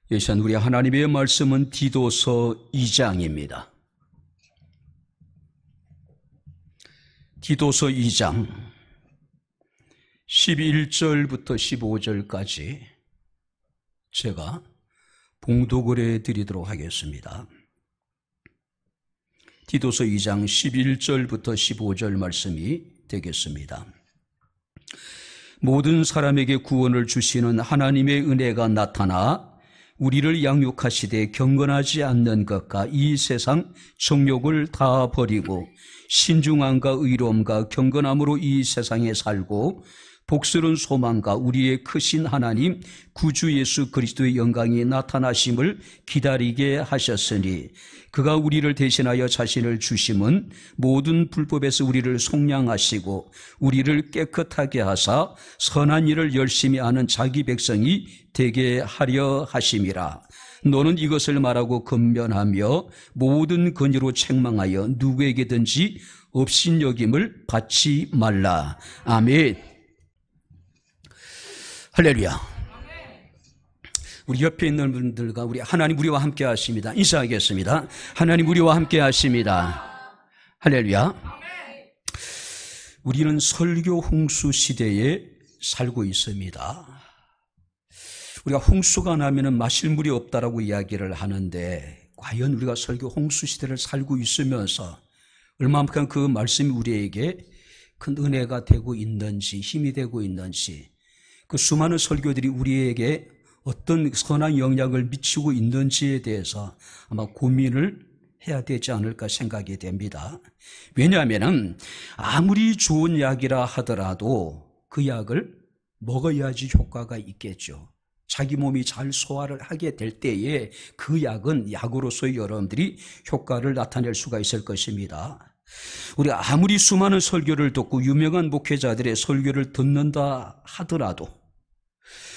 이 시간 우리 하나님의 말씀은 디도서 2장입니다. 디도서 2장 11절부터 15절까지 제가 봉독을 해드리도록 하겠습니다. 디도서 2장 11절부터 15절 말씀이 되겠습니다. 모든 사람에게 구원을 주시는 하나님의 은혜가 나타나 우리를 양육하시되 경건하지 않는 것과 이 세상 정욕을 다 버리고 신중함과 의로움과 경건함으로 이 세상에 살고 복스러운 소망과 우리의 크신 하나님 구주 예수 그리스도의 영광이 나타나심을 기다리게 하셨으니 그가 우리를 대신하여 자신을 주심은 모든 불법에서 우리를 속량하시고 우리를 깨끗하게 하사 선한 일을 열심히 하는 자기 백성이 되게 하려 하심이라. 너는 이것을 말하고 권면하며 모든 권위로 책망하여 누구에게든지 업신여김을 받지 말라. 아멘. 할렐루야. 우리 옆에 있는 분들과 우리 하나님 우리와 함께 하십니다. 인사하겠습니다. 하나님 우리와 함께 하십니다. 할렐루야. 우리는 설교 홍수 시대에 살고 있습니다. 우리가 홍수가 나면 마실 물이 없다라고 이야기를 하는데 과연 우리가 설교 홍수 시대를 살고 있으면서 얼마만큼 그 말씀이 우리에게 큰 은혜가 되고 있는지 힘이 되고 있는지 그 수많은 설교들이 우리에게 어떤 선한 영향을 미치고 있는지에 대해서 아마 고민을 해야 되지 않을까 생각이 됩니다. 왜냐하면 아무리 좋은 약이라 하더라도 그 약을 먹어야지 효과가 있겠죠. 자기 몸이 잘 소화를 하게 될 때에 그 약은 약으로서 여러분들이 효과를 나타낼 수가 있을 것입니다. 우리가 아무리 수많은 설교를 듣고 유명한 목회자들의 설교를 듣는다 하더라도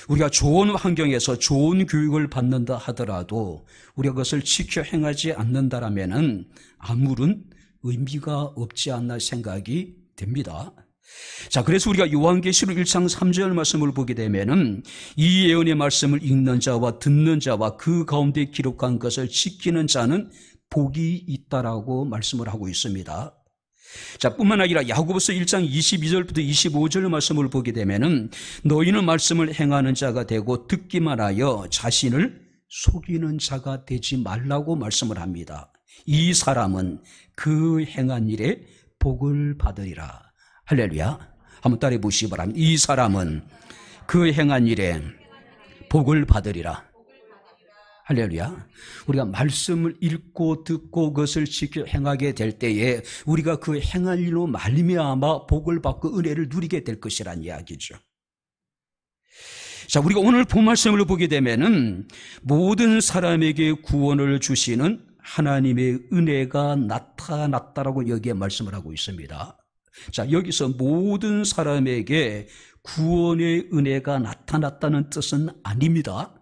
우리가 좋은 환경에서 좋은 교육을 받는다 하더라도 우리가 그것을 지켜 행하지 않는다라면 아무런 의미가 없지 않나 생각이 됩니다. 자, 그래서 우리가 요한계시록 1장 3절 말씀을 보게 되면은 이 예언의 말씀을 읽는 자와 듣는 자와 그 가운데 기록한 것을 지키는 자는 복이 있다라고 말씀을 하고 있습니다. 자, 뿐만 아니라 야고보서 1장 22절부터 25절 말씀을 보게 되면은 너희는 말씀을 행하는 자가 되고 듣기만 하여 자신을 속이는 자가 되지 말라고 말씀을 합니다. 이 사람은 그 행한 일에 복을 받으리라. 할렐루야. 한번 따라해 보시기 바랍니다. 이 사람은 그 행한 일에 복을 받으리라. 할렐루야. 우리가 말씀을 읽고 듣고 그것을 지켜 행하게 될 때에 우리가 그 행한 일로 말미암아 복을 받고 은혜를 누리게 될 것이란 이야기죠. 자, 우리가 오늘 본 말씀을 보게 되면은 모든 사람에게 구원을 주시는 하나님의 은혜가 나타났다라고 여기에 말씀을 하고 있습니다. 자, 여기서 모든 사람에게 구원의 은혜가 나타났다는 뜻은 아닙니다.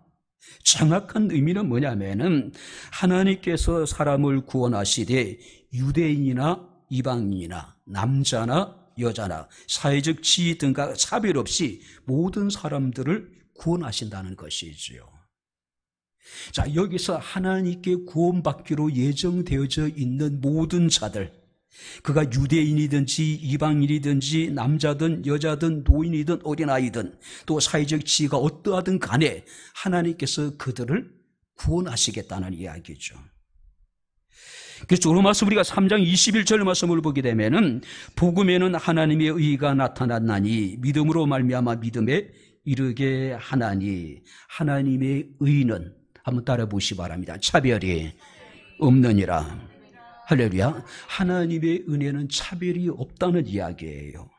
정확한 의미는 뭐냐면은 하나님께서 사람을 구원하시되 유대인이나 이방인이나 남자나 여자나 사회적 지위 등과 차별 없이 모든 사람들을 구원하신다는 것이지요. 자, 여기서 하나님께 구원받기로 예정되어져 있는 모든 자들, 그가 유대인이든지 이방인이든지 남자든 여자든 노인이든 어린아이든 또 사회적 지위가 어떠하든 간에 하나님께서 그들을 구원하시겠다는 이야기죠. 그래서 오늘 말씀 우리가 3장 21절 말씀을 보게 되면은 복음에는 하나님의 의가 나타났나니 믿음으로 말미암아 믿음에 이르게 하나니 하나님의 의는 한번 따라 보시기 바랍니다. 차별이 없느니라. 할렐루야. 하나님의 은혜는 차별이 없다는 이야기예요.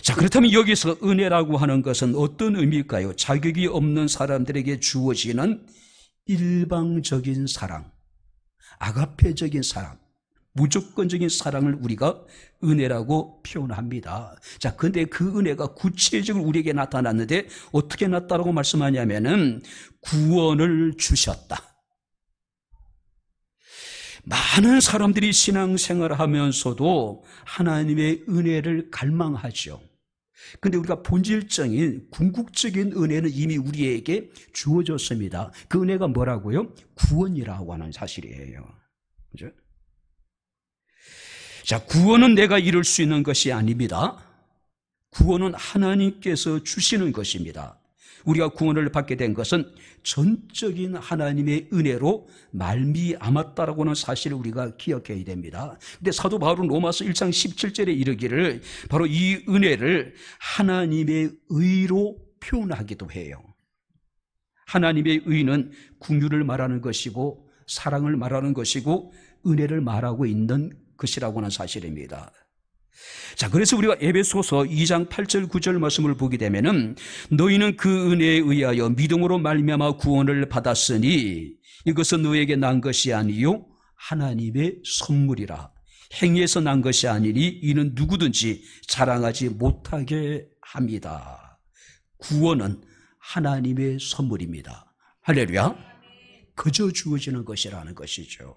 자, 그렇다면 여기서 은혜라고 하는 것은 어떤 의미일까요? 자격이 없는 사람들에게 주어지는 일방적인 사랑, 아가페적인 사랑, 무조건적인 사랑을 우리가 은혜라고 표현합니다. 자, 근데 그 은혜가 구체적으로 우리에게 나타났는데 어떻게 나타나고 말씀하냐면은 구원을 주셨다. 많은 사람들이 신앙생활을 하면서도 하나님의 은혜를 갈망하죠. 근데 우리가 본질적인 궁극적인 은혜는 이미 우리에게 주어졌습니다. 그 은혜가 뭐라고요? 구원이라고 하는 사실이에요. 그죠? 자, 구원은 내가 이룰 수 있는 것이 아닙니다. 구원은 하나님께서 주시는 것입니다. 우리가 구원을 받게 된 것은 전적인 하나님의 은혜로 말미암았다라고 하는 사실을 우리가 기억해야 됩니다. 근데 사도 바울은 로마서 1장 17절에 이르기를 바로 이 은혜를 하나님의 의로 표현하기도 해요. 하나님의 의는 긍휼을 말하는 것이고 사랑을 말하는 것이고 은혜를 말하고 있는 것이라고 하는 사실입니다. 자, 그래서 우리가 에베소서 2장 8절 9절 말씀을 보게 되면은 너희는 그 은혜에 의하여 믿음으로 말미암아 구원을 받았으니 이것은 너에게 난 것이 아니요 하나님의 선물이라. 행위에서 난 것이 아니니 이는 누구든지 자랑하지 못하게 합니다. 구원은 하나님의 선물입니다. 할렐루야. 그저 주어지는 것이라는 것이죠.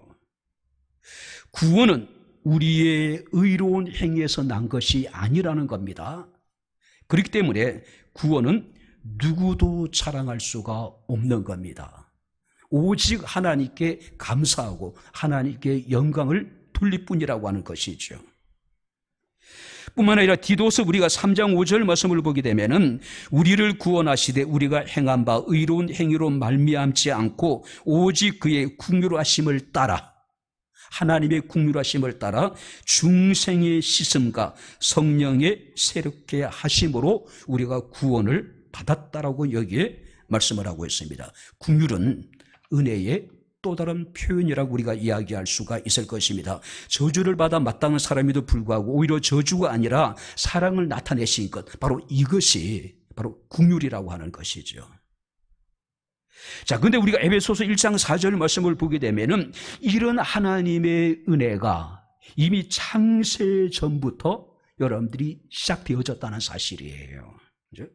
구원은 우리의 의로운 행위에서 난 것이 아니라는 겁니다. 그렇기 때문에 구원은 누구도 자랑할 수가 없는 겁니다. 오직 하나님께 감사하고 하나님께 영광을 돌릴 뿐이라고 하는 것이죠. 뿐만 아니라 디도서 우리가 3장 5절 말씀을 보게 되면은 우리를 구원하시되 우리가 행한 바 의로운 행위로 말미암지 않고 오직 그의 긍휼하심을 따라 하나님의 긍휼하심을 따라 중생의 씻음과 성령의 새롭게 하심으로 우리가 구원을 받았다라고 여기에 말씀을 하고 있습니다. 긍휼은 은혜의 또 다른 표현이라고 우리가 이야기할 수가 있을 것입니다. 저주를 받아 마땅한 사람에도 불구하고 오히려 저주가 아니라 사랑을 나타내신 것, 바로 이것이 바로 긍휼이라고 하는 것이죠. 자, 근데 우리가 에베소서 1장 4절 말씀을 보게 되면은 이런 하나님의 은혜가 이미 창세 전부터 여러분들이 시작되어졌다는 사실이에요. 그죠?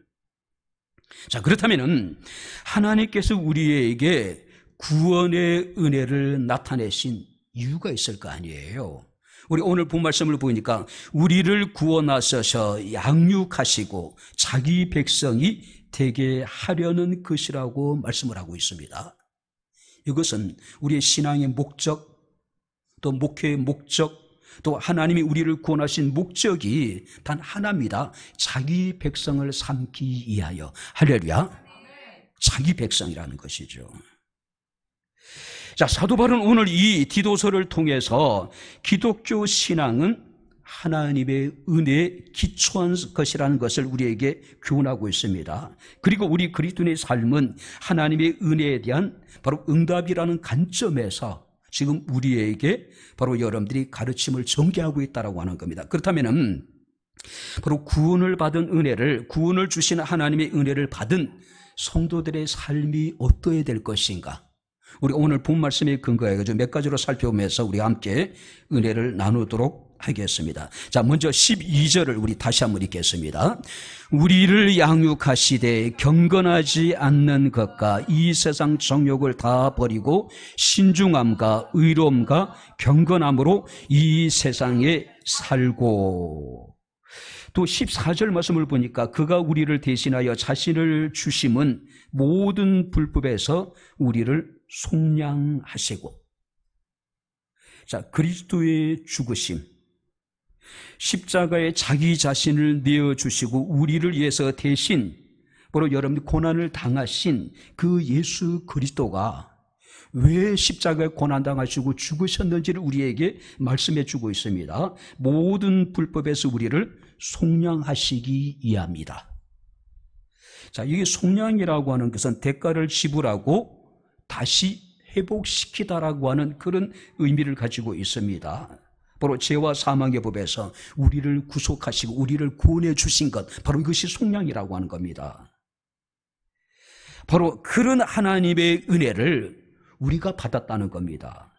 자, 그렇다면은 하나님께서 우리에게 구원의 은혜를 나타내신 이유가 있을 거 아니에요. 우리 오늘 본 말씀을 보니까 우리를 구원하셔서 양육하시고 자기 백성이 되게 하려는 것이라고 말씀을 하고 있습니다. 이것은 우리의 신앙의 목적, 또 목회의 목적, 또 하나님이 우리를 구원하신 목적이 단 하나입니다. 자기 백성을 삼기 위하여. 할렐루야. 자기 백성이라는 것이죠. 자, 사도 바울은 오늘 이 디도서를 통해서 기독교 신앙은 하나님의 은혜에 기초한 것이라는 것을 우리에게 교훈하고 있습니다. 그리고 우리 그리스도인의 삶은 하나님의 은혜에 대한 바로 응답이라는 관점에서 지금 우리에게 바로 여러분들이 가르침을 전개하고 있다고 하는 겁니다. 그렇다면 바로 구원을 받은 은혜를, 구원을 주시는 하나님의 은혜를 받은 성도들의 삶이 어떠해야 될 것인가? 우리 오늘 본 말씀에 근거해서 몇 가지로 살펴보면서 우리 함께 은혜를 나누도록 하겠습니다. 자, 먼저 12절을 우리 다시 한번 읽겠습니다. 우리를 양육하시되 경건하지 않는 것과 이 세상 정욕을 다 버리고 신중함과 의로움과 경건함으로 이 세상에 살고. 또 14절 말씀을 보니까 그가 우리를 대신하여 자신을 주심은 모든 불법에서 우리를 속량하시고. 자, 그리스도의 죽으심, 십자가에 자기 자신을 내어주시고 우리를 위해서 대신 바로 여러분들 고난을 당하신 그 예수 그리스도가 왜 십자가에 고난당하시고 죽으셨는지를 우리에게 말씀해 주고 있습니다. 모든 불법에서 우리를 속량하시기 위함이다. 자, 이게 속량이라고 하는 것은 대가를 지불하고 다시 회복시키다라고 하는 그런 의미를 가지고 있습니다. 바로 죄와 사망의 법에서 우리를 구속하시고 우리를 구원해 주신 것, 바로 이것이 속량이라고 하는 겁니다. 바로 그런 하나님의 은혜를 우리가 받았다는 겁니다.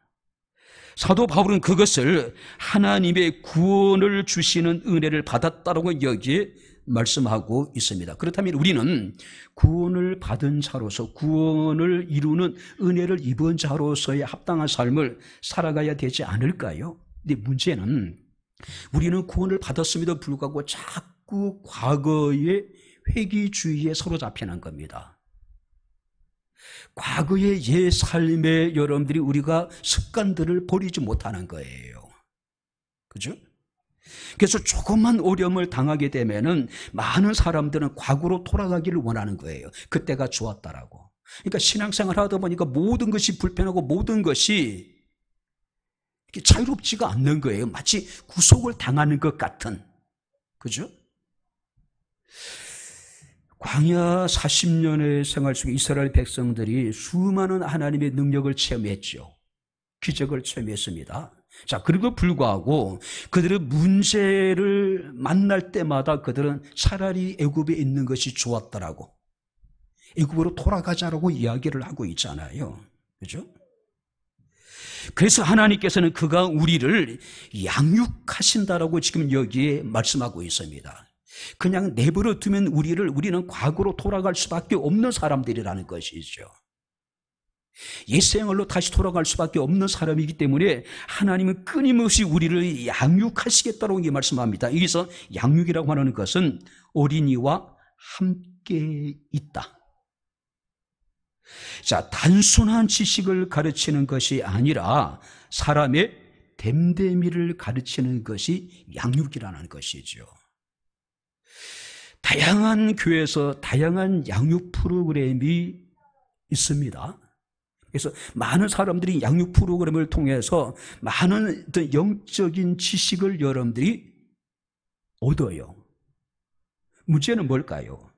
사도 바울은 그것을 하나님의 구원을 주시는 은혜를 받았다라고 여기에 말씀하고 있습니다. 그렇다면 우리는 구원을 받은 자로서, 구원을 이루는 은혜를 입은 자로서의 합당한 삶을 살아가야 되지 않을까요? 근데 문제는 우리는 구원을 받았음에도 불구하고 자꾸 과거의 회귀주의에 사로잡히는 겁니다. 과거의 옛 삶에 여러분들이 우리가 습관들을 버리지 못하는 거예요. 그죠? 그래서 조금만 어려움을 당하게 되면은 많은 사람들은 과거로 돌아가기를 원하는 거예요. 그때가 좋았다라고. 그러니까 신앙생활 하다 보니까 모든 것이 불편하고 모든 것이 자유롭지가 않는 거예요. 마치 구속을 당하는 것 같은. 그죠? 광야 40년의 생활 속에 이스라엘 백성들이 수많은 하나님의 능력을 체험했죠. 기적을 체험했습니다. 자, 그리고 불구하고 그들은 문제를 만날 때마다 그들은 차라리 애굽에 있는 것이 좋았더라고. 애굽으로 돌아가자라고 이야기를 하고 있잖아요. 그죠? 그래서 하나님께서는 그가 우리를 양육하신다라고 지금 여기에 말씀하고 있습니다. 그냥 내버려 두면 우리는 과거로 돌아갈 수밖에 없는 사람들이라는 것이죠. 옛 생활로 다시 돌아갈 수밖에 없는 사람이기 때문에 하나님은 끊임없이 우리를 양육하시겠다고 말씀합니다. 여기서 양육이라고 하는 것은 어린이와 함께 있다. 자, 단순한 지식을 가르치는 것이 아니라 사람의 됨됨이를 가르치는 것이 양육이라는 것이죠. 다양한 교회에서 다양한 양육 프로그램이 있습니다. 그래서 많은 사람들이 양육 프로그램을 통해서 많은 어떤 영적인 지식을 여러분들이 얻어요. 문제는 뭘까요?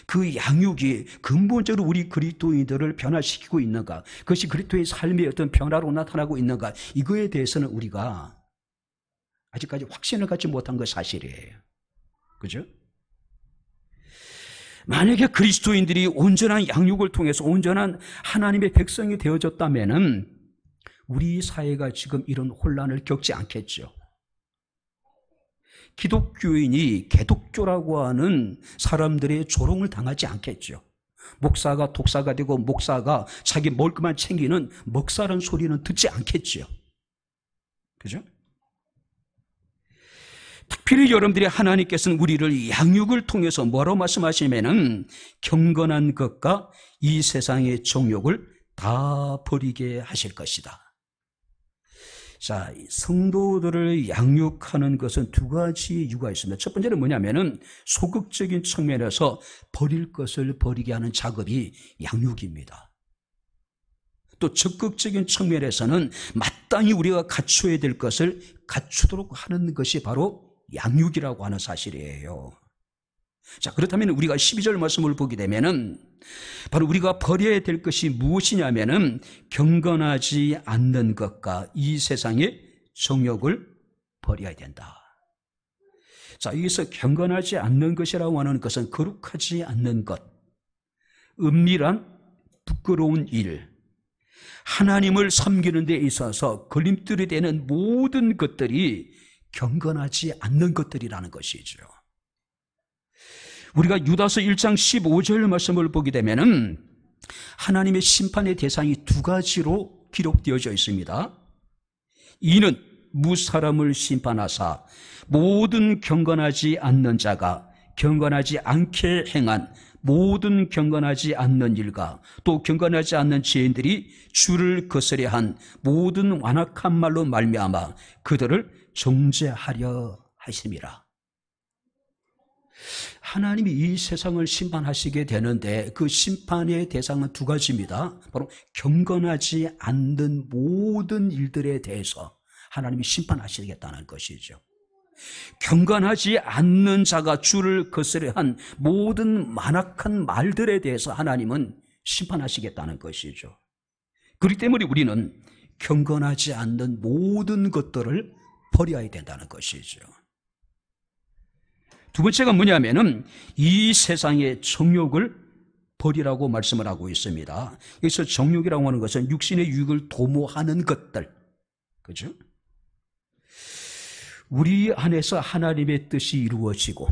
그 양육이 근본적으로 우리 그리스도인들을 변화시키고 있는가? 그것이 그리스도의 삶의 어떤 변화로 나타나고 있는가? 이거에 대해서는 우리가 아직까지 확신을 갖지 못한 것 사실이에요. 그죠? 만약에 그리스도인들이 온전한 양육을 통해서 온전한 하나님의 백성이 되어졌다면은 우리 사회가 지금 이런 혼란을 겪지 않겠죠. 기독교인이 개독교라고 하는 사람들의 조롱을 당하지 않겠죠. 목사가 독사가 되고 목사가 자기 먹을 것만 챙기는 먹사라는 소리는 듣지 않겠죠. 그죠? 특별히 여러분들이 하나님께서는 우리를 양육을 통해서 뭐라고 말씀하시면은 경건한 것과 이 세상의 정욕을 다 버리게 하실 것이다. 자, 성도들을 양육하는 것은 두 가지 이유가 있습니다. 첫 번째는 뭐냐면은 소극적인 측면에서 버릴 것을 버리게 하는 작업이 양육입니다. 또 적극적인 측면에서는 마땅히 우리가 갖춰야 될 것을 갖추도록 하는 것이 바로 양육이라고 하는 사실이에요. 자, 그렇다면 우리가 12절 말씀을 보게 되면은 바로 우리가 버려야 될 것이 무엇이냐면은 경건하지 않는 것과 이 세상의 정욕을 버려야 된다. 자, 여기서 경건하지 않는 것이라고 하는 것은 거룩하지 않는 것, 은밀한 부끄러운 일, 하나님을 섬기는 데 있어서 걸림돌이 되는 모든 것들이 경건하지 않는 것들이라는 것이죠. 우리가 유다서 1장 15절 말씀을 보게 되면은 하나님의 심판의 대상이 두 가지로 기록되어져 있습니다. 이는 무사람을 심판하사 모든 경건하지 않는 자가 경건하지 않게 행한 모든 경건하지 않는 일과 또 경건하지 않는 죄인들이 주를 거스려 한 모든 완악한 말로 말미암아 그들을 정죄하려 하심이라. 하나님이 이 세상을 심판하시게 되는데 그 심판의 대상은 두 가지입니다. 바로 경건하지 않는 모든 일들에 대해서 하나님이 심판하시겠다는 것이죠. 경건하지 않는 자가 주를 거스려 한 모든 만악한 말들에 대해서 하나님은 심판하시겠다는 것이죠. 그렇기 때문에 우리는 경건하지 않는 모든 것들을 버려야 된다는 것이죠. 두 번째가 뭐냐면은 이 세상의 정욕을 버리라고 말씀을 하고 있습니다. 여기서 정욕이라고 하는 것은 육신의 유익을 도모하는 것들, 그죠? 우리 안에서 하나님의 뜻이 이루어지고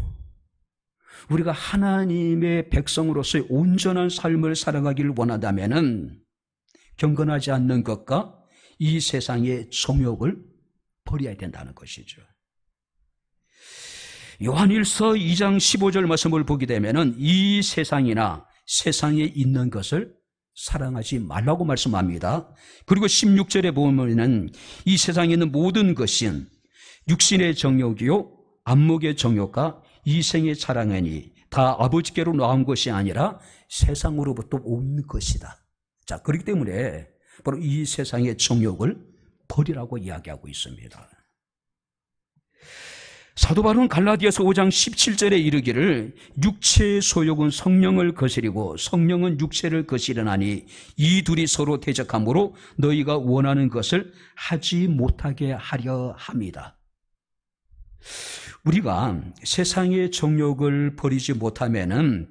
우리가 하나님의 백성으로서의 온전한 삶을 살아가기를 원한다면은 경건하지 않는 것과 이 세상의 정욕을 버려야 된다는 것이죠. 요한일서 2장 15절 말씀을 보게 되면은 이 세상이나 세상에 있는 것을 사랑하지 말라고 말씀합니다. 그리고 16절에 보면은 이 세상에 있는 모든 것은 육신의 정욕이요 안목의 정욕과 이생의 자랑이니 다 아버지께로 나온 것이 아니라 세상으로부터 온 것이다. 자, 그렇기 때문에 바로 이 세상의 정욕을 버리라고 이야기하고 있습니다. 사도 바울은 갈라디아서 5장 17절에 이르기를 육체의 소욕은 성령을 거스리고 성령은 육체를 거스리나니 이 둘이 서로 대적하므로 너희가 원하는 것을 하지 못하게 하려 합니다. 우리가 세상의 정욕을 버리지 못하면은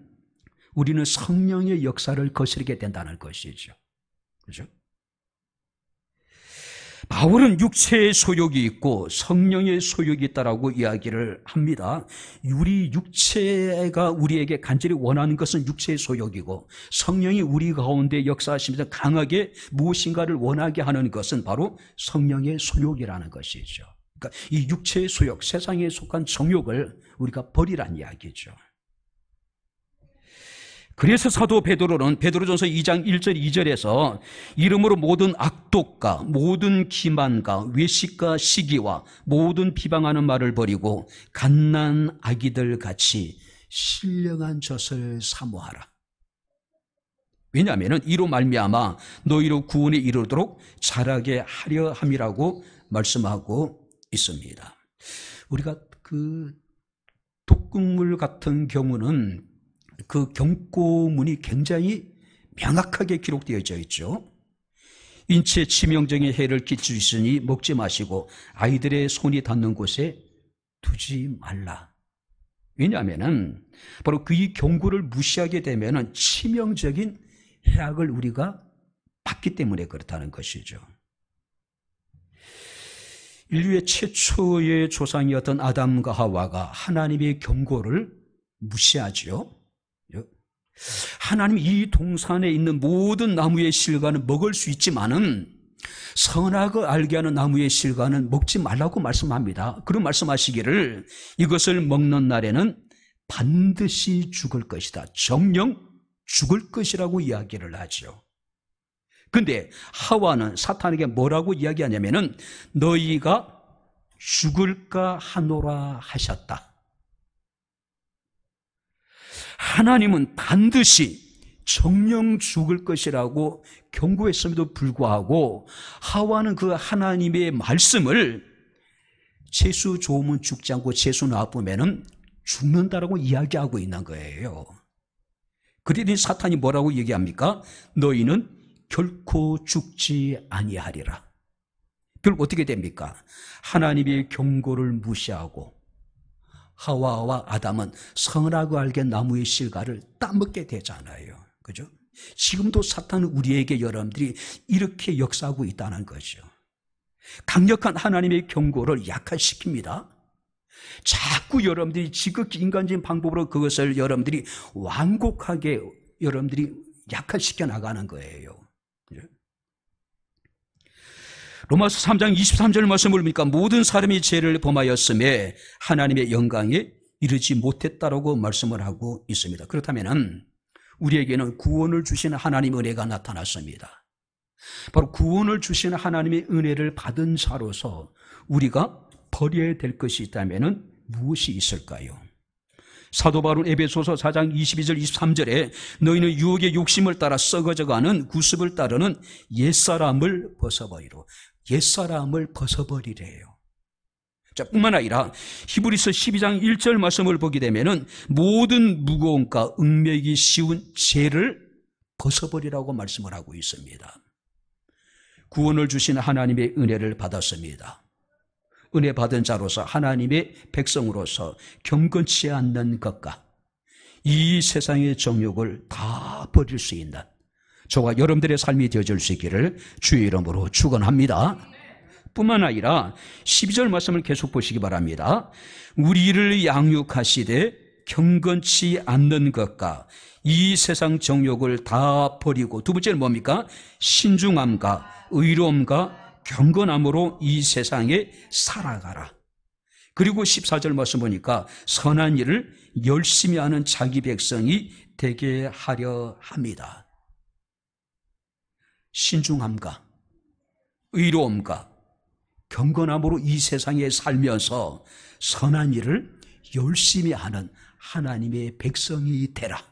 우리는 성령의 역사를 거스르게 된다는 것이죠. 그렇죠? 바울은 육체의 소욕이 있고 성령의 소욕이 있다라고 이야기를 합니다. 우리 육체가 우리에게 간절히 원하는 것은 육체의 소욕이고 성령이 우리 가운데 역사하시면서 강하게 무엇인가를 원하게 하는 것은 바로 성령의 소욕이라는 것이죠. 그러니까 이 육체의 소욕, 세상에 속한 정욕을 우리가 버리란 이야기죠. 그래서 사도 베드로는 베드로전서 2장 1절 2절에서 이름으로 모든 악독과 모든 기만과 외식과 시기와 모든 비방하는 말을 버리고 갓난 아기들 같이 신령한 젖을 사모하라. 왜냐하면 이로 말미암아 너희로 구원에 이르도록 자라게 하려 함이라고 말씀하고 있습니다. 우리가 그 독극물 같은 경우는 그 경고문이 굉장히 명확하게 기록되어져 있죠. 인체에 치명적인 해를 끼칠 수 있으니 먹지 마시고 아이들의 손이 닿는 곳에 두지 말라. 왜냐하면 바로 그 이 경고를 무시하게 되면 치명적인 해악을 우리가 받기 때문에 그렇다는 것이죠. 인류의 최초의 조상이었던 아담과 하와가 하나님의 경고를 무시하지요. 하나님이 이 동산에 있는 모든 나무의 실과는 먹을 수 있지만은 선악을 알게 하는 나무의 실과는 먹지 말라고 말씀합니다. 그런 말씀하시기를 이것을 먹는 날에는 반드시 죽을 것이다. 정령 죽을 것이라고 이야기를 하죠. 근데 하와는 사탄에게 뭐라고 이야기하냐면은 너희가 죽을까 하노라 하셨다. 하나님은 반드시 정령 죽을 것이라고 경고했음에도 불구하고 하와는 그 하나님의 말씀을 재수 좋으면 죽지 않고 재수 나쁘면은 죽는다라고 이야기하고 있는 거예요. 그러니 사탄이 뭐라고 얘기합니까? 너희는 결코 죽지 아니하리라. 결국 어떻게 됩니까? 하나님의 경고를 무시하고 하와와 아담은 선악을 알게 나무의 실과를 따먹게 되잖아요. 그죠? 지금도 사탄은 우리에게 여러분들이 이렇게 역사하고 있다는 거죠. 강력한 하나님의 경고를 약화시킵니다. 자꾸 여러분들이 지극히 인간적인 방법으로 그것을 여러분들이 완곡하게 여러분들이 약화시켜 나가는 거예요. 로마서 3장 23절 말씀을 보니까 모든 사람이 죄를 범하였음에 하나님의 영광에 이르지 못했다라고 말씀을 하고 있습니다. 그렇다면 우리에게는 구원을 주시는 하나님의 은혜가 나타났습니다. 바로 구원을 주시는 하나님의 은혜를 받은 자로서 우리가 버려야 될 것이 있다면 무엇이 있을까요? 사도 바울은 에베소서 4장 22절 23절에 너희는 유혹의 욕심을 따라 썩어져가는 구습을 따르는 옛사람을 벗어버리로, 옛사람을 벗어버리래요. 자, 뿐만 아니라 히브리서 12장 1절 말씀을 보게 되면은 모든 무거움과 응매기 쉬운 죄를 벗어버리라고 말씀을 하고 있습니다. 구원을 주신 하나님의 은혜를 받았습니다. 은혜 받은 자로서 하나님의 백성으로서 경건치 않는 것과 이 세상의 정욕을 다 버릴 수 있는 저와 여러분들의 삶이 되어줄 수 있기를 주의 이름으로 축원합니다. 뿐만 아니라 12절 말씀을 계속 보시기 바랍니다. 우리를 양육하시되 경건치 않는 것과 이 세상 정욕을 다 버리고, 두 번째는 뭡니까? 신중함과 의로움과 경건함으로 이 세상에 살아가라. 그리고 14절 말씀 보니까 선한 일을 열심히 하는 자기 백성이 되게 하려 합니다. 신중함과 의로움과 경건함으로 이 세상에 살면서 선한 일을 열심히 하는 하나님의 백성이 되라.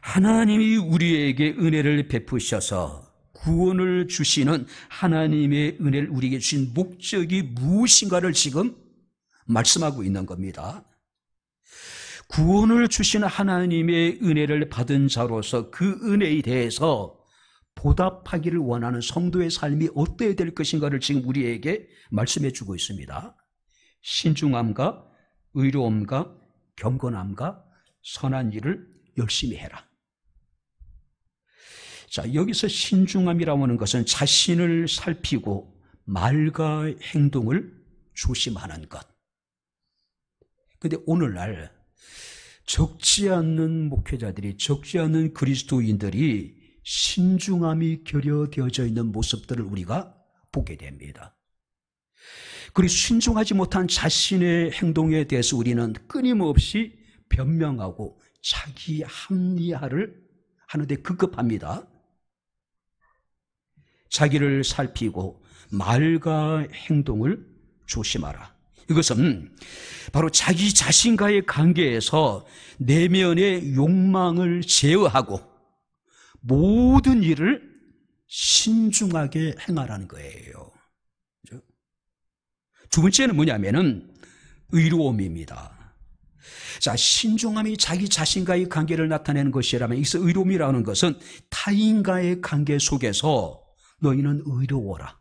하나님이 우리에게 은혜를 베푸셔서 구원을 주시는 하나님의 은혜를 우리에게 주신 목적이 무엇인가를 지금 말씀하고 있는 겁니다. 구원을 주시는 하나님의 은혜를 받은 자로서 그 은혜에 대해서 보답하기를 원하는 성도의 삶이 어때야 될 것인가를 지금 우리에게 말씀해 주고 있습니다. 신중함과 의로움과 경건함과 선한 일을 열심히 해라. 자, 여기서 신중함이라고 하는 것은 자신을 살피고 말과 행동을 조심하는 것. 그런데 오늘날 적지 않는 목회자들이, 적지 않는 그리스도인들이 신중함이 결여되어져 있는 모습들을 우리가 보게 됩니다. 그리고 신중하지 못한 자신의 행동에 대해서 우리는 끊임없이 변명하고 자기 합리화를 하는데 급급합니다. 자기를 살피고 말과 행동을 조심하라. 이것은 바로 자기 자신과의 관계에서 내면의 욕망을 제어하고 모든 일을 신중하게 행하라는 거예요. 두 번째는 뭐냐면은 의로움입니다. 자, 신중함이 자기 자신과의 관계를 나타내는 것이라면 이 의로움이라는 것은 타인과의 관계 속에서 너희는 의로워라.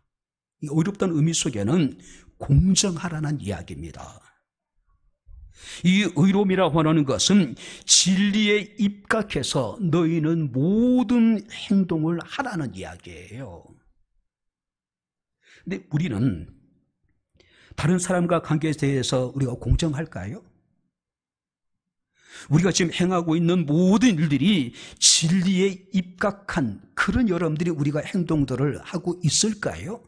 이 의롭다는 의미 속에는 공정하라는 이야기입니다. 이 의로움이라고 하는 것은 진리에 입각해서 너희는 모든 행동을 하라는 이야기예요. 근데 우리는 다른 사람과 관계에 대해서 우리가 공정할까요? 우리가 지금 행하고 있는 모든 일들이 진리에 입각한 그런 여러분들이 우리가 행동들을 하고 있을까요?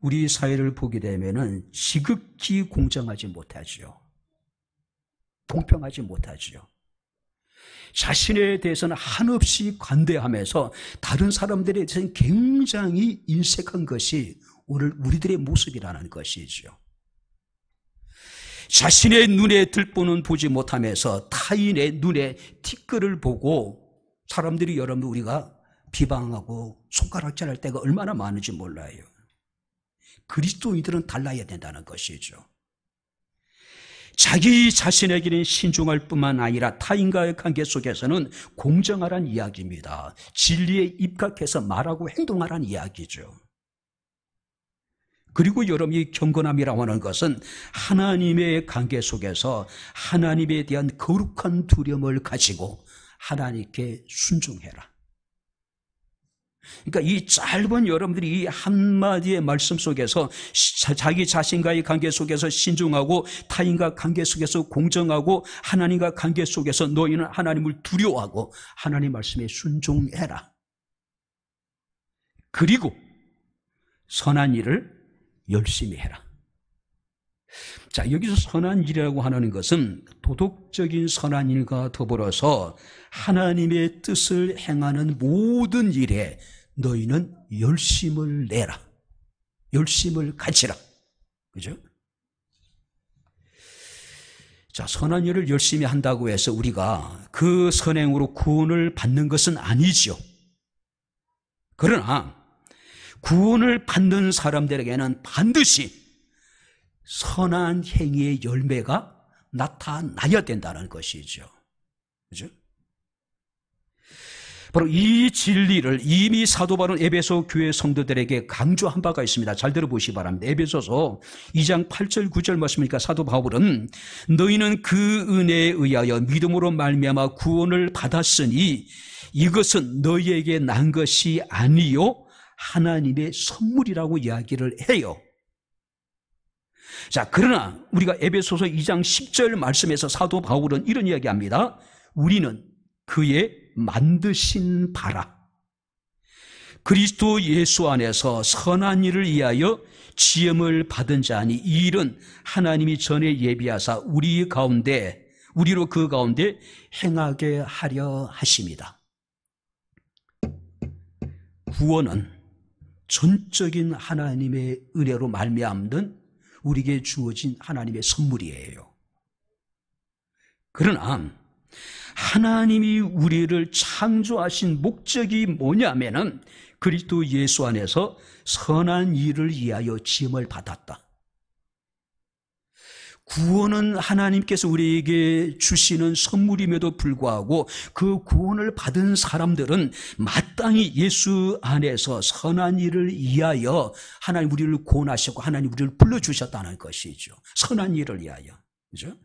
우리 사회를 보게 되면은 지극히 공정하지 못하죠. 공평하지 못하죠. 자신에 대해서는 한없이 관대하면서 다른 사람들에 대해서는 굉장히 인색한 것이 오늘 우리들의 모습이라는 것이죠. 자신의 눈에 들보는 보지 못하면서 타인의 눈에 티끌을 보고 사람들이 여러분 우리가 비방하고 손가락질할 때가 얼마나 많은지 몰라요. 그리스도인들은 달라야 된다는 것이죠. 자기 자신에게는 신중할 뿐만 아니라 타인과의 관계 속에서는 공정하라는 이야기입니다. 진리에 입각해서 말하고 행동하라는 이야기죠. 그리고 여러분이 경건함이라고 하는 것은 하나님의 관계 속에서 하나님에 대한 거룩한 두려움을 가지고 하나님께 순종해라. 그러니까 이 짧은 여러분들이 이 한마디의 말씀 속에서 자기 자신과의 관계 속에서 신중하고 타인과 관계 속에서 공정하고 하나님과 관계 속에서 너희는 하나님을 두려워하고 하나님 말씀에 순종해라. 그리고 선한 일을 열심히 해라. 자, 여기서 선한 일이라고 하는 것은 도덕적인 선한 일과 더불어서 하나님의 뜻을 행하는 모든 일에 너희는 열심을 내라. 열심을 가지라. 그죠? 자, 선한 일을 열심히 한다고 해서 우리가 그 선행으로 구원을 받는 것은 아니죠. 그러나 구원을 받는 사람들에게는 반드시 선한 행위의 열매가 나타나야 된다는 것이죠. 그죠? 바로 이 진리를 이미 사도 바울은 에베소 교회 성도들에게 강조한 바가 있습니다. 잘 들어보시기 바랍니다. 에베소서 2장 8절 9절 말씀이니까 사도 바울은 너희는 그 은혜에 의하여 믿음으로 말미암아 구원을 받았으니 이것은 너희에게 난 것이 아니요 하나님의 선물이라고 이야기를 해요. 자, 그러나 우리가 에베소서 2장 10절 말씀에서 사도 바울은 이런 이야기합니다. 우리는 그의 만드신 바라. 그리스도 예수 안에서 선한 일을 위하여 지음을 받은 자니 이 일은 하나님이 전에 예비하사 우리로 그 가운데 행하게 하려 하심이다. 구원은 전적인 하나님의 은혜로 말미암는 우리에게 주어진 하나님의 선물이에요. 그러나 하나님이 우리를 창조하신 목적이 뭐냐면은 그리스도 예수 안에서 선한 일을 위하여 지음을 받았다. 구원은 하나님께서 우리에게 주시는 선물임에도 불구하고 그 구원을 받은 사람들은 마땅히 예수 안에서 선한 일을 위하여 하나님 우리를 구원하시고 하나님 우리를 불러주셨다는 것이죠. 선한 일을 위하여. 그죠?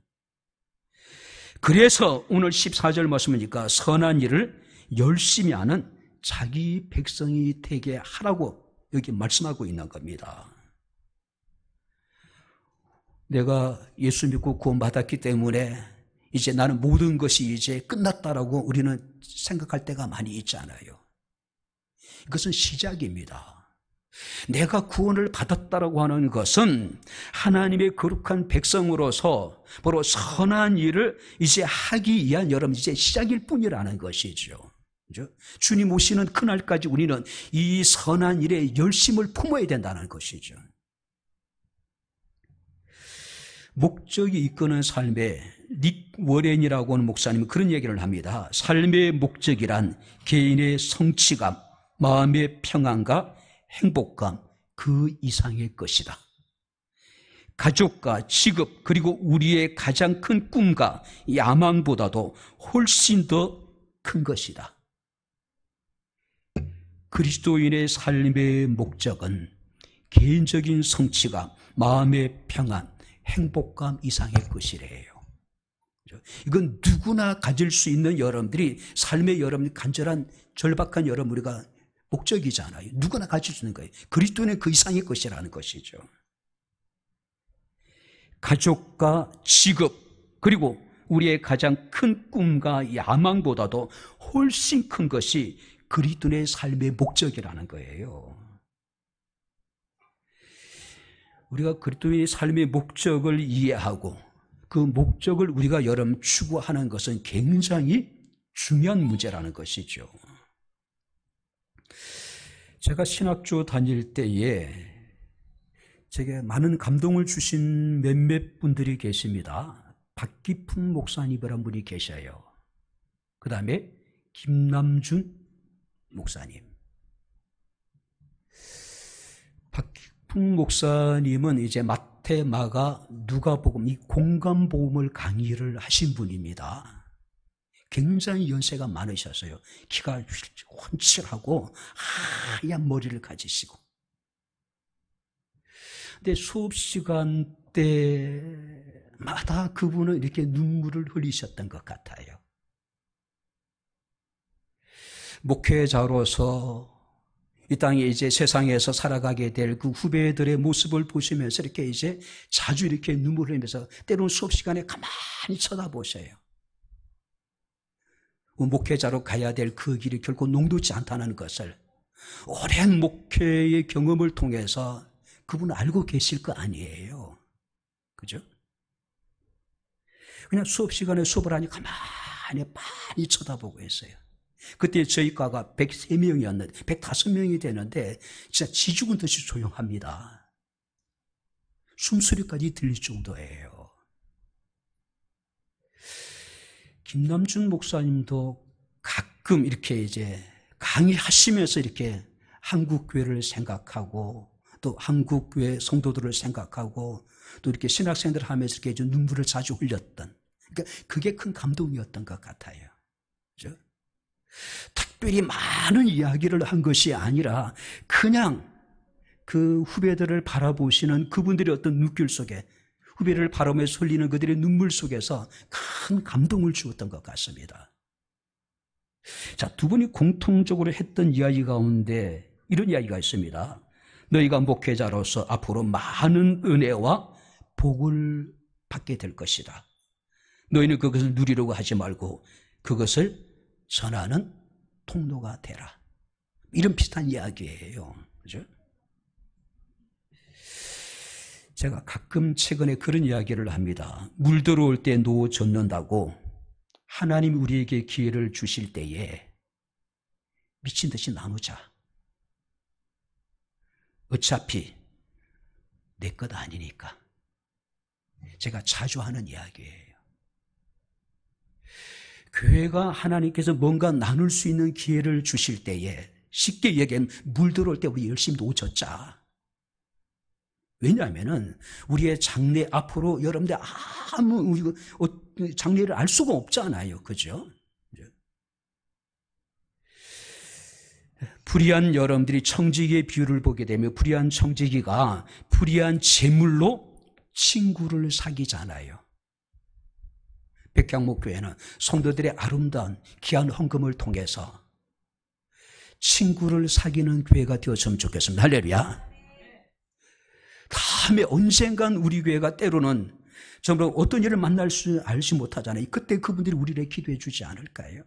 그래서 오늘 14절 말씀이니까 선한 일을 열심히 하는 자기 백성이 되게 하라고 여기 말씀하고 있는 겁니다. 내가 예수 믿고 구원받았기 때문에 이제 나는 모든 것이 이제 끝났다라고 우리는 생각할 때가 많이 있잖아요. 이것은 시작입니다. 내가 구원을 받았다라고 하는 것은 하나님의 거룩한 백성으로서 바로 선한 일을 이제 하기 위한 여러분 이제 시작일 뿐이라는 것이죠. 그렇죠? 주님 오시는 그날까지 우리는 이 선한 일에 열심을 품어야 된다는 것이죠. 목적이 이끄는 삶의 닉 워렌이라고 하는 목사님은 그런 얘기를 합니다. 삶의 목적이란 개인의 성취감, 마음의 평안과 행복감 그 이상의 것이다. 가족과 직업 그리고 우리의 가장 큰 꿈과 야망보다도 훨씬 더 큰 것이다. 그리스도인의 삶의 목적은 개인적인 성취감, 마음의 평안, 행복감 이상의 것이래요. 이건 누구나 가질 수 있는 여러분들이 삶의 여러분이 간절한 절박한 여러분 우리가 목적이잖아요. 누구나 가질 수 있는 거예요. 그리스도는 그 이상의 것이라는 것이죠. 가족과 직업 그리고 우리의 가장 큰 꿈과 야망보다도 훨씬 큰 것이 그리스도의 삶의 목적이라는 거예요. 우리가 그리스도의 삶의 목적을 이해하고 그 목적을 우리가 여러분 추구하는 것은 굉장히 중요한 문제라는 것이죠. 제가 신학교 다닐 때에 제게 많은 감동을 주신 몇몇 분들이 계십니다. 박기풍 목사님이라는 분이 계셔요. 그 다음에 김남준 목사님. 박기풍 목사님은 이제 마태, 마가, 누가복음 이 공간복음을 강의를 하신 분입니다. 굉장히 연세가 많으셨어요. 키가 훤칠하고 하얀 머리를 가지시고. 근데 수업 시간 때마다 그분은 이렇게 눈물을 흘리셨던 것 같아요. 목회자로서 이 땅에 이제 세상에서 살아가게 될 그 후배들의 모습을 보시면서 이렇게 이제 자주 이렇게 눈물을 흘리면서 때로는 수업 시간에 가만히 쳐다보셔요. 목회자로 가야 될 그 길이 결코 녹록지 않다는 것을 오랜 목회의 경험을 통해서 그분은 알고 계실 거 아니에요. 그죠? 그냥 수업 시간에 수업을 하니 가만히 많이 쳐다보고 있어요. 그때 저희 과가 103명이었는데 105명이 되는데 진짜 지죽은 듯이 조용합니다. 숨소리까지 들릴 정도예요. 김남준 목사님도 가끔 이렇게 이제 강의하시면서 이렇게 한국교회를 생각하고 또 한국교회 성도들을 생각하고 또 이렇게 신학생들 하면서 이렇게 좀 눈물을 자주 흘렸던 그러니까 그게 큰 감동이었던 것 같아요. 그렇죠? 특별히 많은 이야기를 한 것이 아니라 그냥 그 후배들을 바라보시는 그분들의 어떤 눈길 속에 후배를 바라보면서 흘리는 그들의 눈물 속에서 큰 감동을 주었던 것 같습니다. 자, 두 분이 공통적으로 했던 이야기 가운데 이런 이야기가 있습니다. 너희가 목회자로서 앞으로 많은 은혜와 복을 받게 될 것이다. 너희는 그것을 누리려고 하지 말고 그것을 전하는 통로가 되라. 이런 비슷한 이야기예요. 그죠? 제가 가끔 최근에 그런 이야기를 합니다. 물 들어올 때 노 젓는다고 하나님이 우리에게 기회를 주실 때에 미친 듯이 나누자. 어차피 내 것 아니니까. 제가 자주 하는 이야기예요. 교회가 하나님께서 뭔가 나눌 수 있는 기회를 주실 때에 쉽게 얘기하면 물 들어올 때 우리 열심히 노 젓자. 왜냐하면 우리의 장래 앞으로 여러분들 아무 장래를 알 수가 없잖아요. 그죠? 불의한 여러분들이 청지기의 비유를 보게 되면 불의한 청지기가 불의한 재물로 친구를 사귀잖아요. 백향목교회는 성도들의 아름다운 귀한 헌금을 통해서 친구를 사귀는 교회가 되었으면 좋겠습니다. 할렐루야. 다음에 언젠간 우리 교회가 때로는 정말 어떤 일을 만날 수 알지 못하잖아요. 그때 그분들이 우리를 기도해 주지 않을까요?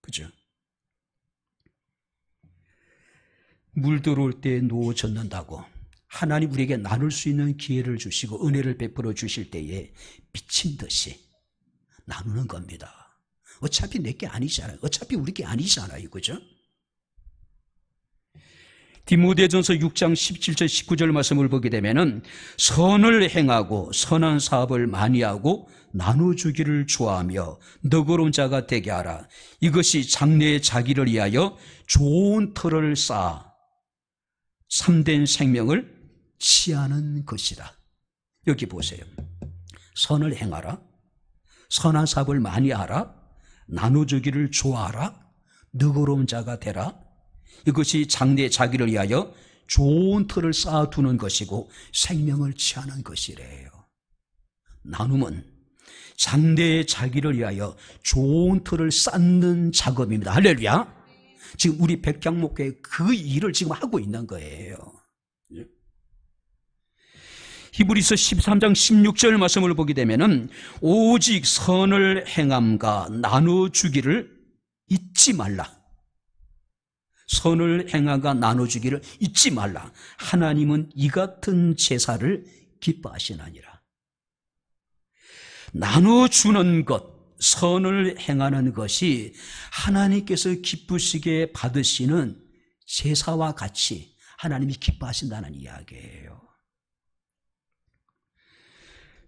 그죠? 물 들어올 때 노 젓는다고 하나님 우리에게 나눌 수 있는 기회를 주시고 은혜를 베풀어 주실 때에 미친 듯이 나누는 겁니다. 어차피 내 게 아니잖아요. 어차피 우리 게 아니잖아요. 그죠? 디모데전서 6장 17절 19절 말씀을 보게 되면은 선을 행하고 선한 사업을 많이 하고 나눠주기를 좋아하며 너그러운 자가 되게 하라. 이것이 장래의 자기를 위하여 좋은 터를 쌓아 참된 생명을 취하는 것이다. 여기 보세요. 선을 행하라. 선한 사업을 많이 하라. 나눠주기를 좋아하라. 너그러운 자가 되라. 이것이 장래의 자기를 위하여 좋은 터를 쌓아두는 것이고 생명을 취하는 것이래요. 나눔은 장래의 자기를 위하여 좋은 터를 쌓는 작업입니다. 할렐루야. 지금 우리 백향목교회 그 일을 지금 하고 있는 거예요. 히브리서 13장 16절 말씀을 보게 되면은 오직 선을 행함과 나눠주기를 잊지 말라. 선을 행하가 나눠주기를 잊지 말라. 하나님은 이 같은 제사를 기뻐하시나니라. 나눠주는 것, 선을 행하는 것이 하나님께서 기쁘시게 받으시는 제사와 같이 하나님이 기뻐하신다는 이야기예요.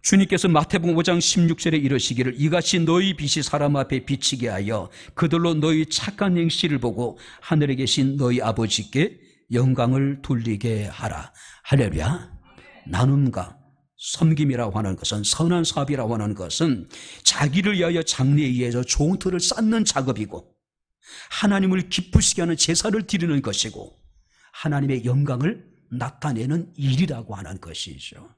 주님께서 마태복음 5장 16절에 이르시기를 이같이 너희 빛이 사람 앞에 비치게 하여 그들로 너희 착한 행실을 보고 하늘에 계신 너희 아버지께 영광을 돌리게 하라. 할렐루야. 나눔과 섬김이라고 하는 것은, 선한 사업이라고 하는 것은 자기를 위하여 장래에 의해서 좋은 터를 쌓는 작업이고 하나님을 기쁘시게 하는 제사를 드리는 것이고 하나님의 영광을 나타내는 일이라고 하는 것이죠.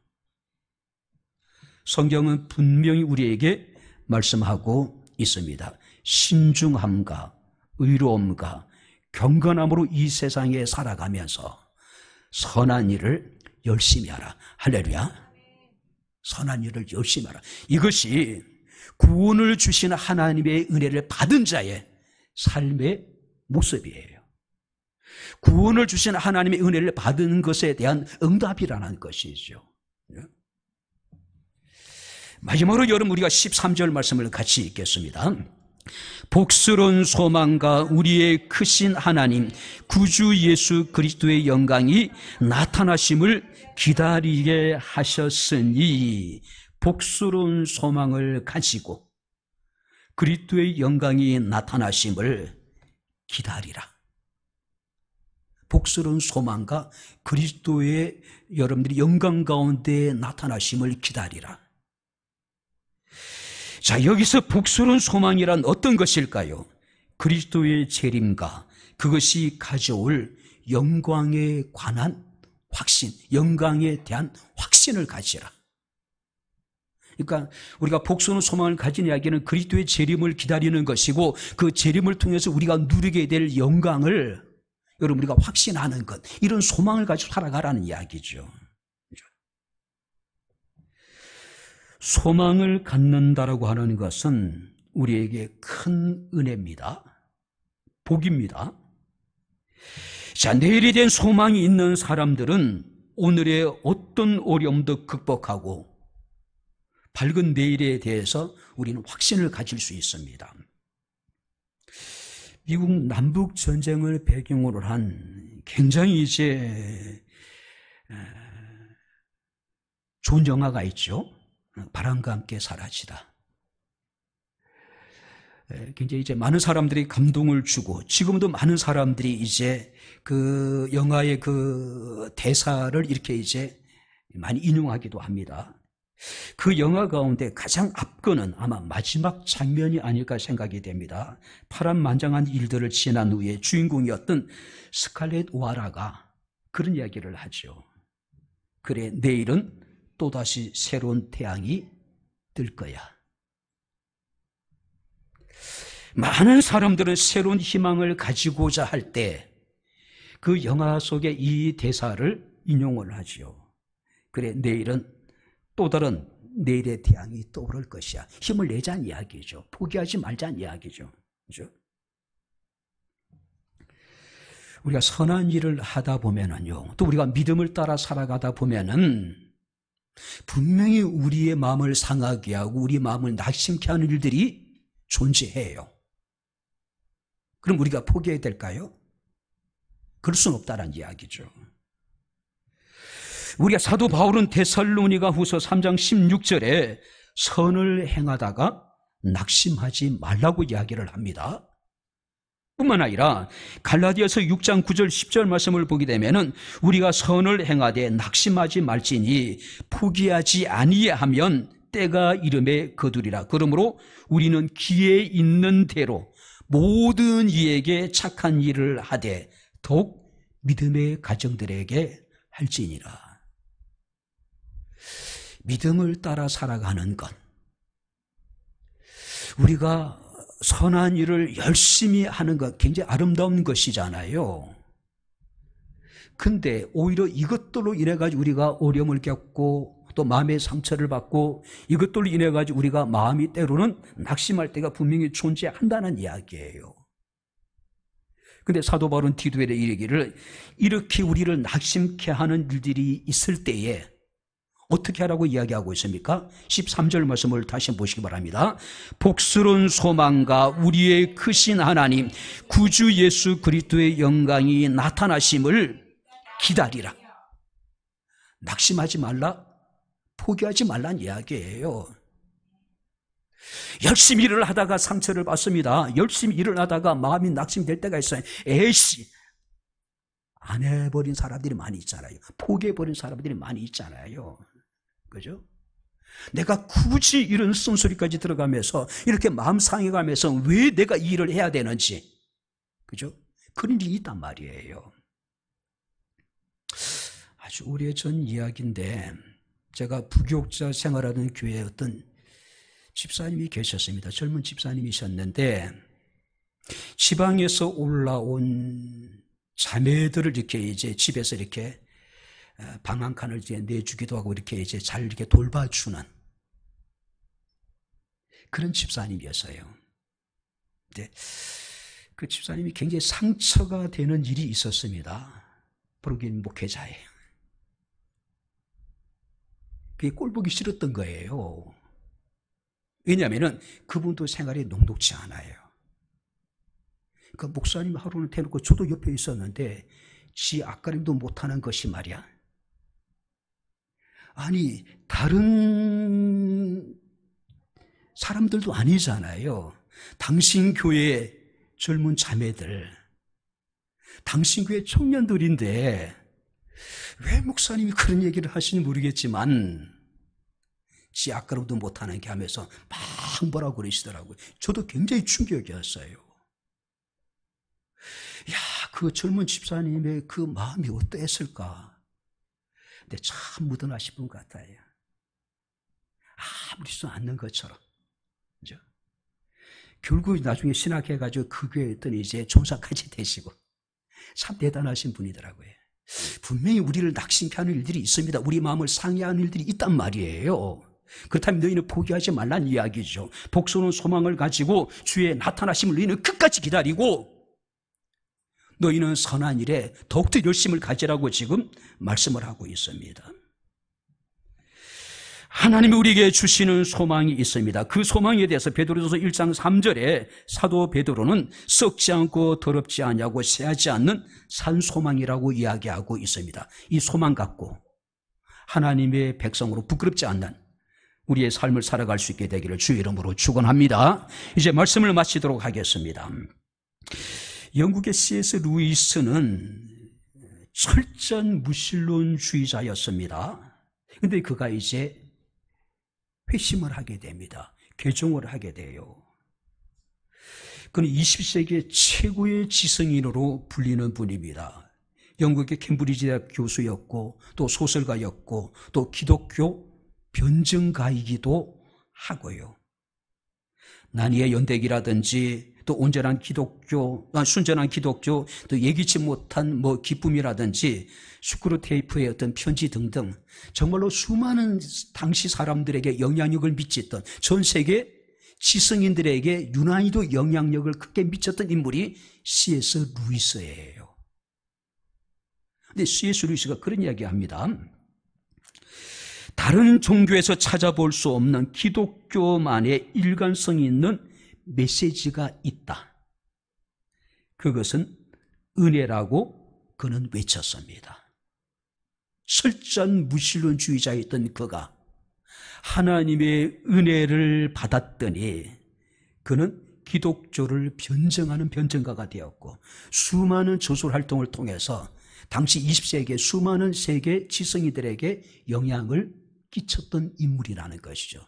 성경은 분명히 우리에게 말씀하고 있습니다. 신중함과 의로움과 경건함으로 이 세상에 살아가면서 선한 일을 열심히 하라. 할렐루야. 선한 일을 열심히 하라. 이것이 구원을 주시는 하나님의 은혜를 받은 자의 삶의 모습이에요. 구원을 주시는 하나님의 은혜를 받은 것에 대한 응답이라는 것이죠. 마지막으로 여러분 우리가 13절 말씀을 같이 읽겠습니다. 복스러운 소망과 우리의 크신 하나님 구주 예수 그리스도의 영광이 나타나심을 기다리게 하셨으니 복스러운 소망을 가지고 그리스도의 영광이 나타나심을 기다리라. 복스러운 소망과 그리스도의 여러분들이 영광 가운데 나타나심을 기다리라. 자, 여기서 복스러운 소망이란 어떤 것일까요? 그리스도의 재림과 그것이 가져올 영광에 관한 확신, 영광에 대한 확신을 가지라. 그러니까 우리가 복스러운 소망을 가진 이야기는 그리스도의 재림을 기다리는 것이고 그 재림을 통해서 우리가 누리게 될 영광을 여러분 우리가 확신하는 것, 이런 소망을 가지고 살아가라는 이야기죠. 소망을 갖는다라고 하는 것은 우리에게 큰 은혜입니다. 복입니다. 자, 내일에 대한 소망이 있는 사람들은 오늘의 어떤 어려움도 극복하고 밝은 내일에 대해서 우리는 확신을 가질 수 있습니다. 미국 남북 전쟁을 배경으로 한 굉장히 좋은 영화가 있죠. 바람과 함께 사라지다. 굉장히 많은 사람들이 감동을 주고 지금도 많은 사람들이 그 영화의 그 대사를 이렇게 많이 인용하기도 합니다. 그 영화 가운데 가장 앞거는 아마 마지막 장면이 아닐까 생각이 됩니다. 파란만장한 일들을 지난 후에 주인공이었던 스칼렛 오하라가 그런 이야기를 하죠. 그래, 내일은 또다시 새로운 태양이 뜰 거야. 많은 사람들은 새로운 희망을 가지고자 할 때 그 영화 속의 이 대사를 인용을 하죠. 그래, 내일은 또 다른 내일의 태양이 떠오를 것이야. 힘을 내자는 이야기죠. 포기하지 말자는 이야기죠. 그죠? 우리가 선한 일을 하다 보면은요, 또 우리가 믿음을 따라 살아가다 보면은 분명히 우리의 마음을 상하게 하고 우리 마음을 낙심케 하는 일들이 존재해요. 그럼 우리가 포기해야 될까요? 그럴 수는 없다는 이야기죠. 우리가 사도 바울은 데살로니가 후서 3장 16절에 선을 행하다가 낙심하지 말라고 이야기를 합니다. 뿐만 아니라 갈라디아서 6장 9절 10절 말씀을 보게 되면은 우리가 선을 행하되 낙심하지 말지니 포기하지 아니하면 때가 이름에 거두리라. 그러므로 우리는 기회 있는 대로 모든 이에게 착한 일을 하되 더욱 믿음의 가정들에게 할지니라. 믿음을 따라 살아가는 것, 우리가 선한 일을 열심히 하는 것 굉장히 아름다운 것이잖아요. 근데 오히려 이것들로 인해 가지고 우리가 어려움을 겪고 또 마음의 상처를 받고 이것들로 인해 가지고 우리가 마음이 때로는 낙심할 때가 분명히 존재한다는 이야기예요. 근데 사도 바울은 디도에게 이르기를 이렇게 우리를 낙심케 하는 일들이 있을 때에 어떻게 하라고 이야기하고 있습니까? 13절 말씀을 다시 보시기 바랍니다. 복스러운 소망과 우리의 크신 하나님 구주 예수 그리스도의 영광이 나타나심을 기다리라. 낙심하지 말라, 포기하지 말라는 이야기예요. 열심히 일을 하다가 상처를 받습니다. 열심히 일을 하다가 마음이 낙심될 때가 있어요. 에이씨, 안 해버린 사람들이 많이 있잖아요. 포기해버린 사람들이 많이 있잖아요. 그죠? 내가 굳이 이런 쓴소리까지 들어가면서 이렇게 마음 상해가면서 왜 내가 이 일을 해야 되는지, 그죠? 그런 일이 있단 말이에요. 아주 오래전 이야기인데 제가 부교육자 생활하던 교회에 어떤 집사님이 계셨습니다. 젊은 집사님이셨는데 지방에서 올라온 자매들을 이렇게 집에서 이렇게 방 한 칸을 내주기도 하고 이렇게 잘 이렇게 돌봐주는 그런 집사님이었어요. 근데 그 집사님이 굉장히 상처가 되는 일이 있었습니다. 부르긴 목회자예요. 그게 꼴보기 싫었던 거예요. 왜냐하면 그분도 생활이 녹록지 않아요. 그 목사님 하루는 대놓고 저도 옆에 있었는데 지 앞가림도 못하는 것이 말이야. 아니 다른 사람들도 아니잖아요. 당신 교회 젊은 자매들, 당신 교회 청년들인데 왜 목사님이 그런 얘기를 하시는지 모르겠지만 지 앞가림도 못하는 게 하면서 막 뭐라고 그러시더라고요. 저도 굉장히 충격이었어요. 야, 그 젊은 집사님의 그 마음이 어땠을까? 근데 참 무던하신 분 같아요. 아무리도 않는 것처럼. 그죠? 결국 나중에 신학해가지고 그 교회에 있더니 이제 조사까지 되시고 참 대단하신 분이더라고요. 분명히 우리를 낙심케 하는 일들이 있습니다. 우리 마음을 상해하는 일들이 있단 말이에요. 그렇다면 너희는 포기하지 말라는 이야기죠. 복스러운 소망을 가지고 주의 나타나심을 너희는 끝까지 기다리고 너희는 선한 일에 더욱더 열심을 가지라고 지금 말씀을 하고 있습니다. 하나님이 우리에게 주시는 소망이 있습니다. 그 소망에 대해서 베드로전서 1장 3절에 사도 베드로는 썩지 않고 더럽지 아니하고 새하지 않는 산 소망이라고 이야기하고 있습니다. 이 소망 갖고 하나님의 백성으로 부끄럽지 않는 우리의 삶을 살아갈 수 있게 되기를 주의 이름으로 축원합니다. 이제 말씀을 마치도록 하겠습니다. 영국의 C.S. 루이스는 철저한 무신론주의자였습니다. 그런데 그가 이제 회심을 하게 됩니다. 개종을 하게 돼요. 그는 20세기의 최고의 지성인으로 불리는 분입니다. 영국의 캠브리지 대학 교수였고 또 소설가였고 또 기독교 변증가이기도 하고요. 난이의 연대기라든지 또 온전한 기독교, 순전한 기독교, 또 예기치 못한 기쁨이라든지 스크루테이프의 어떤 편지 등등 정말로 수많은 당시 사람들에게 영향력을 미쳤던 전 세계 지성인들에게 유난히도 영향력을 크게 미쳤던 인물이 C.S. 루이스예요. 근데 C.S. 루이스가 그런 이야기합니다. 다른 종교에서 찾아볼 수 없는 기독교만의 일관성이 있는 메시지가 있다. 그것은 은혜라고 그는 외쳤습니다. 철저한 무신론주의자였던 그가 하나님의 은혜를 받았더니 그는 기독교를 변증하는 변증가가 되었고 수많은 저술 활동을 통해서 당시 20세기의 수많은 세계 지성인들에게 영향을 끼쳤던 인물이라는 것이죠.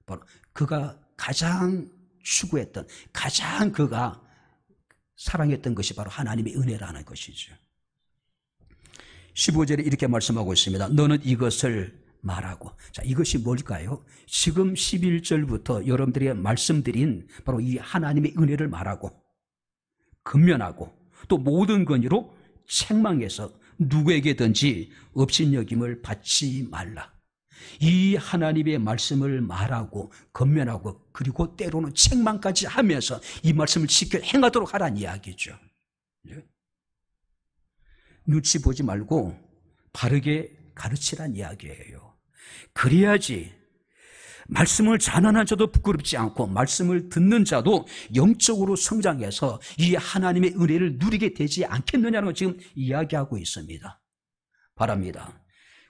바로 그가 가장 추구했던, 가장 그가 사랑했던 것이 바로 하나님의 은혜라는 것이죠. 15절에 이렇게 말씀하고 있습니다. 너는 이것을 말하고. 자, 이것이 뭘까요? 지금 11절부터 여러분들이 말씀드린 바로 이 하나님의 은혜를 말하고 근면하고 또 모든 권위로 책망해서 누구에게든지 업신여김을 받지 말라. 이 하나님의 말씀을 말하고 권면하고 그리고 때로는 책망까지 하면서 이 말씀을 지켜 행하도록 하라는 이야기죠. 눈치 보지 말고 바르게 가르치란 이야기예요. 그래야지 말씀을 자난한 자도 부끄럽지 않고 말씀을 듣는 자도 영적으로 성장해서 이 하나님의 은혜를 누리게 되지 않겠느냐는 걸 지금 이야기하고 있습니다. 바랍니다.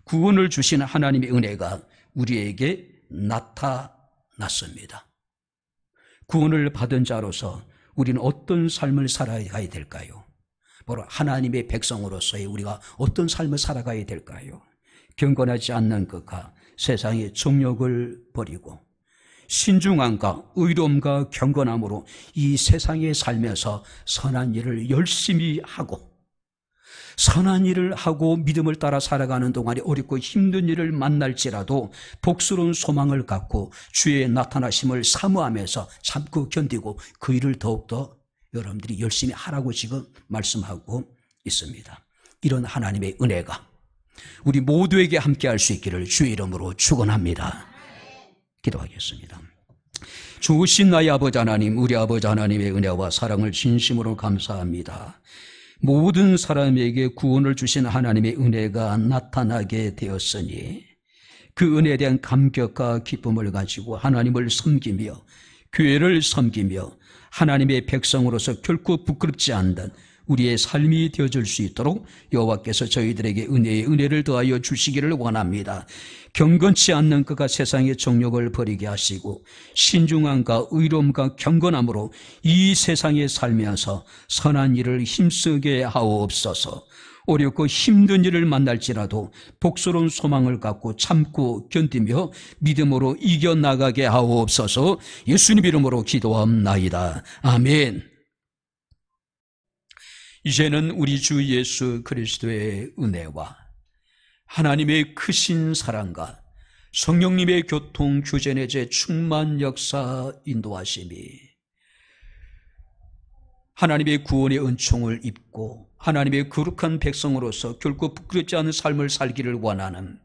구원을 주시는 하나님의 은혜가 우리에게 나타났습니다. 구원을 받은 자로서 우리는 어떤 삶을 살아가야 될까요? 바로 하나님의 백성으로서의 우리가 어떤 삶을 살아가야 될까요? 경건하지 않는 것과 세상의 정욕을 버리고 신중함과 의로움과 경건함으로 이 세상에 살면서 선한 일을 열심히 하고 선한 일을 하고 믿음을 따라 살아가는 동안에 어렵고 힘든 일을 만날지라도 복스러운 소망을 갖고 주의 나타나심을 사모하면서 참고 견디고 그 일을 더욱더 여러분들이 열심히 하라고 지금 말씀하고 있습니다. 이런 하나님의 은혜가 우리 모두에게 함께할 수 있기를 주의 이름으로 축원합니다. 기도하겠습니다. 주신 나의 아버지 하나님, 우리 아버지 하나님의 은혜와 사랑을 진심으로 감사합니다. 모든 사람에게 구원을 주신 하나님의 은혜가 나타나게 되었으니 그 은혜에 대한 감격과 기쁨을 가지고 하나님을 섬기며 교회를 섬기며 하나님의 백성으로서 결코 부끄럽지 않는 우리의 삶이 되어줄 수 있도록 여호와께서 저희들에게 은혜를 더하여 주시기를 원합니다. 경건치 않는 그가 세상의 정욕을 버리게 하시고 신중함과 의로움과 경건함으로 이 세상에 살면서 선한 일을 힘쓰게 하옵소서. 어렵고 힘든 일을 만날지라도 복스러운 소망을 갖고 참고 견디며 믿음으로 이겨나가게 하옵소서. 예수님 이름으로 기도합나이다. 아멘. 이제는 우리 주 예수 그리스도의 은혜와 하나님의 크신 사랑과 성령님의 교통 교제내제 충만 역사 인도하심이 하나님의 구원의 은총을 입고 하나님의 거룩한 백성으로서 결코 부끄럽지 않은 삶을 살기를 원하는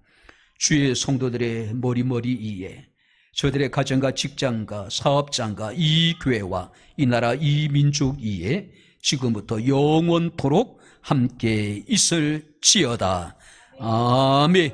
주의 성도들의 머리머리 위에 저들의 가정과 직장과 사업장과 이 교회와 이 나라 이 민족 위에 지금부터 영원토록 함께 있을지어다. 아멘.